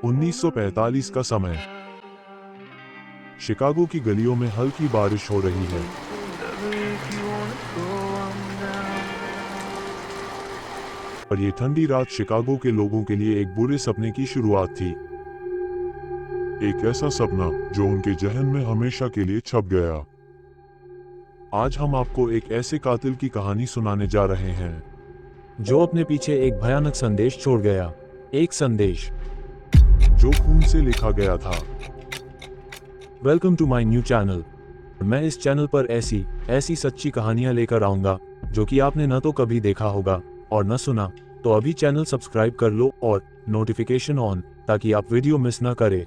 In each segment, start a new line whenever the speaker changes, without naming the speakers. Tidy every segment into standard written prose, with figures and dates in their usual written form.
1945 का समय। शिकागो की गलियों में हल्की बारिश हो रही है। और ये ठंडी रात शिकागो के लोगों के लिए एक बुरे सपने की शुरुआत थी। एक ऐसा सपना जो उनके जहन में हमेशा के लिए छप गया। आज हम आपको एक ऐसे कातिल की कहानी सुनाने जा रहे हैं
जो अपने पीछे एक भयानक संदेश छोड़ गया। एक संदेश
जो खून से लिखा गया था।
Welcome to my new channel. मैं इस चैनल पर ऐसी सच्ची कहानियां लेकर आऊंगा जो कि आपने न तो कभी देखा होगा और न सुना। तो अभी चैनल सब्सक्राइब कर लो और नोटिफिकेशन ऑन, ताकि आप वीडियो मिस न करें।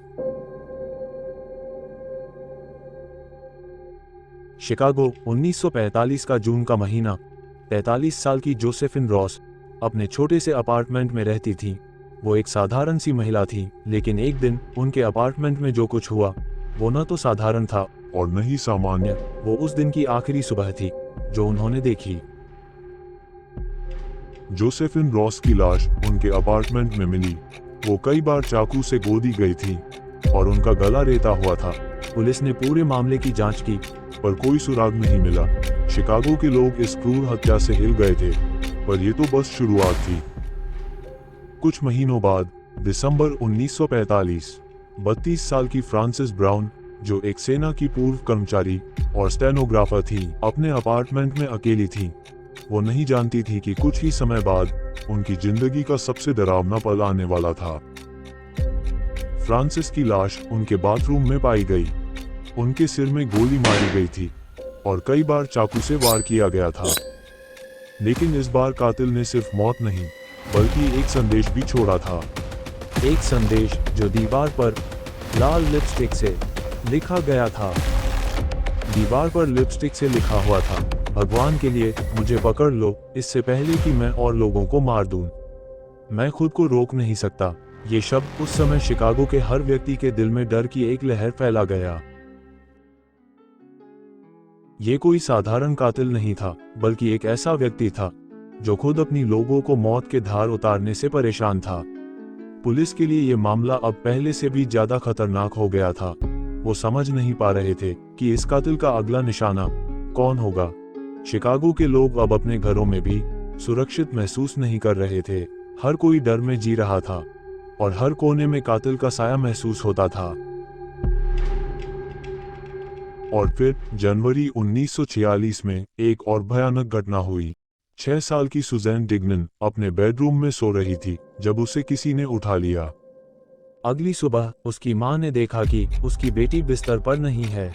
शिकागो 1945 का जून का महीना। 43 साल की जोसेफिन रॉस अपने छोटे से अपार्टमेंट में रहती थी। वो एक साधारण सी महिला थी, लेकिन एक दिन उनके अपार्टमेंट में जो कुछ हुआ वो न तो साधारण था
और न ही सामान्य।
वो उस दिन की आखिरी सुबह थी जो उन्होंने देखी।
जोसेफिन रॉस की लाश उनके अपार्टमेंट में मिली। वो कई बार चाकू से गोदी गई थी और उनका गला रेता हुआ था।
पुलिस ने पूरे मामले की जांच की,
पर कोई सुराग नहीं मिला। शिकागो के लोग इस क्रूर हत्या से हिल गए थे, पर ये तो बस शुरुआत थी। कुछ महीनों बाद दिसंबर 1945, 32 साल की फ्रांसिस ब्राउन, जो एक सेना की पूर्व कर्मचारी और स्टेनोग्राफर थी, अपने अपार्टमेंट में अकेली थी। वो नहीं जानती थी कि कुछ ही समय बाद उनकी जिंदगी का सबसे डरावना पल आने वाला था। फ्रांसिस की लाश उनके बाथरूम में पाई गई। उनके सिर में गोली मारी गई थी और कई बार चाकू से वार किया गया था। लेकिन इस बार कातिल ने सिर्फ मौत नहीं, बल्कि एक संदेश भी छोड़ा था।
एक संदेश जो दीवार पर लाल लिपस्टिक से लिखा गया था। दीवार पर लिपस्टिक से लिखा हुआ था, भगवान के लिए मुझे पकड़ लो, इससे पहले कि मैं और लोगों को मार दूं। मैं खुद को रोक नहीं सकता। ये शब्द उस समय शिकागो के हर व्यक्ति के दिल में डर की एक लहर फैला गया। ये कोई साधारण कातिल नहीं था, बल्कि एक ऐसा व्यक्ति था जो खुद अपनी लोगों को मौत के धार उतारने से परेशान था। पुलिस के लिए ये मामला अब पहले से भी ज्यादा खतरनाक हो गया था। वो समझ नहीं पा रहे थे कि इस कातिल का अगला निशाना कौन होगा। शिकागो के लोग अब अपने घरों में भी सुरक्षित महसूस नहीं कर रहे थे। हर कोई डर में जी रहा था और हर कोने में कातिल का साया महसूस होता था।
और फिर जनवरी 1946 में एक और भयानक घटना हुई। 6 साल की सुजैन डिग्नन अपने बेडरूम में सो रही थी जब उसे किसी ने उठा लिया।
अगली सुबह उसकी मां ने देखा कि उसकी बेटी बिस्तर पर नहीं है।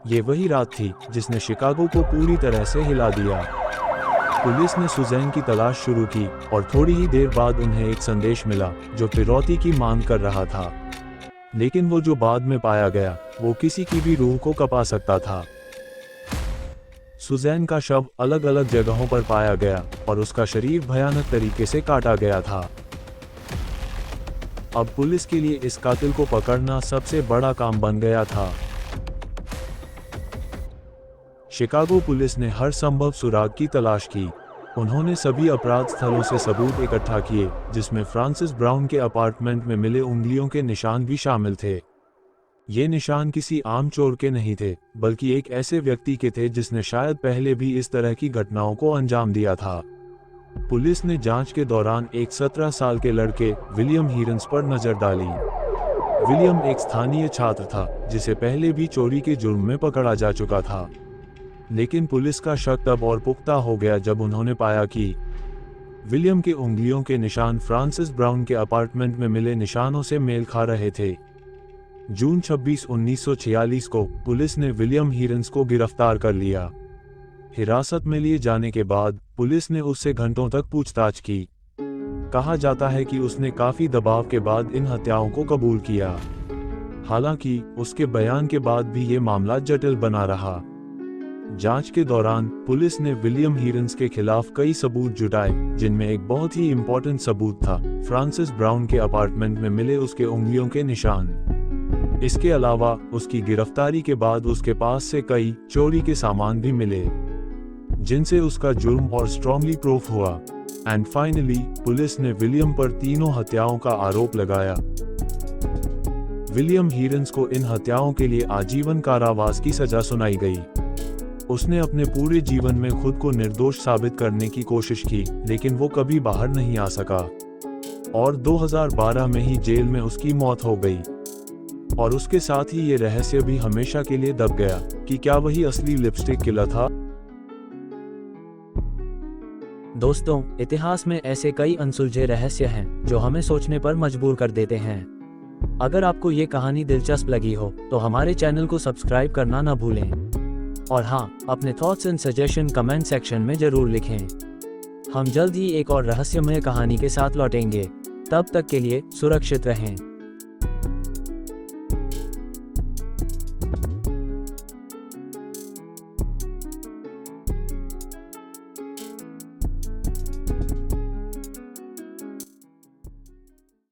ये वही रात थी जिसने शिकागो को पूरी तरह से हिला दिया। पुलिस ने सुजैन की तलाश शुरू की और थोड़ी ही देर बाद उन्हें एक संदेश मिला जो फिरौती की मांग कर रहा था। लेकिन वो जो बाद में पाया गया वो किसी की भी रूह को कपा सकता था। सुजैन का शव अलग अलग जगहों पर पाया गया और उसका शरीर भयानक तरीके से काटा गया था। अब पुलिस के लिए इस कातिल को पकड़ना सबसे बड़ा काम बन गया था। शिकागो पुलिस ने हर संभव सुराग की तलाश की। उन्होंने सभी अपराध स्थलों से सबूत इकट्ठा किए, जिसमें फ्रांसिस ब्राउन के अपार्टमेंट में मिले उंगलियों के निशान भी शामिल थे। ये निशान किसी आम चोर के नहीं थे, बल्कि एक ऐसे व्यक्ति के थे जिसने शायद पहले भी इस तरह की घटनाओं को अंजाम दिया था। पुलिस ने जांच के दौरान एक 17 साल के लड़के विलियम हीरन्स पर नजर डाली। विलियम एक स्थानीय छात्र था जिसे पहले भी चोरी के जुर्म में पकड़ा जा चुका था। लेकिन पुलिस का शक तब और पुख्ता हो गया जब उन्होंने पाया कि विलियम के उंगलियों के निशान फ्रांसिस ब्राउन के अपार्टमेंट में मिले निशानों से मेल खा रहे थे। जून 26, 1946 को पुलिस ने विलियम हीरन्स को गिरफ्तार कर लिया। हिरासत में लिए जाने के बाद पुलिस ने उससे घंटों तक पूछताछ की। कहा जाता है कि उसने काफी दबाव के बाद इन हत्याओं को कबूल किया। हालांकि उसके बयान के बाद भी ये मामला जटिल बना रहा। जांच के दौरान पुलिस ने विलियम हीरन्स के खिलाफ कई सबूत जुटाए, जिनमें एक बहुत ही इम्पोर्टेंट सबूत था फ्रांसिस ब्राउन के अपार्टमेंट में मिले उसके उंगलियों के निशान। इसके अलावा उसकी गिरफ्तारी के बाद उसके पास से कई चोरी के सामान भी मिले, जिनसे उसका जुर्म और स्ट्रांगली प्रूफ हुआ। एंड फाइनली पुलिस ने विलियम पर तीनों हत्याओं का आरोप लगाया। विलियम हीरन्स को इन हत्याओं के लिए आजीवन कारावास की सजा सुनाई गई। उसने अपने पूरे जीवन में खुद को निर्दोष साबित करने की कोशिश की, लेकिन वो कभी बाहर नहीं आ सका और 2012 में ही जेल में उसकी मौत हो गई। और उसके साथ ही ये रहस्य भी हमेशा के लिए दब गया कि क्या वही असली लिपस्टिक किलर था।
दोस्तों, इतिहास में ऐसे कई अनसुलझे रहस्य हैं जो हमें सोचने पर मजबूर कर देते हैं। अगर आपको ये कहानी दिलचस्प लगी हो तो हमारे चैनल को सब्सक्राइब करना ना भूलें। और हाँ, अपने thoughts and suggestion comment section में जरूर लिखें। हम जल्द ही एक और रहस्यमय कहानी के साथ लौटेंगे। तब तक के लिए सुरक्षित रहें।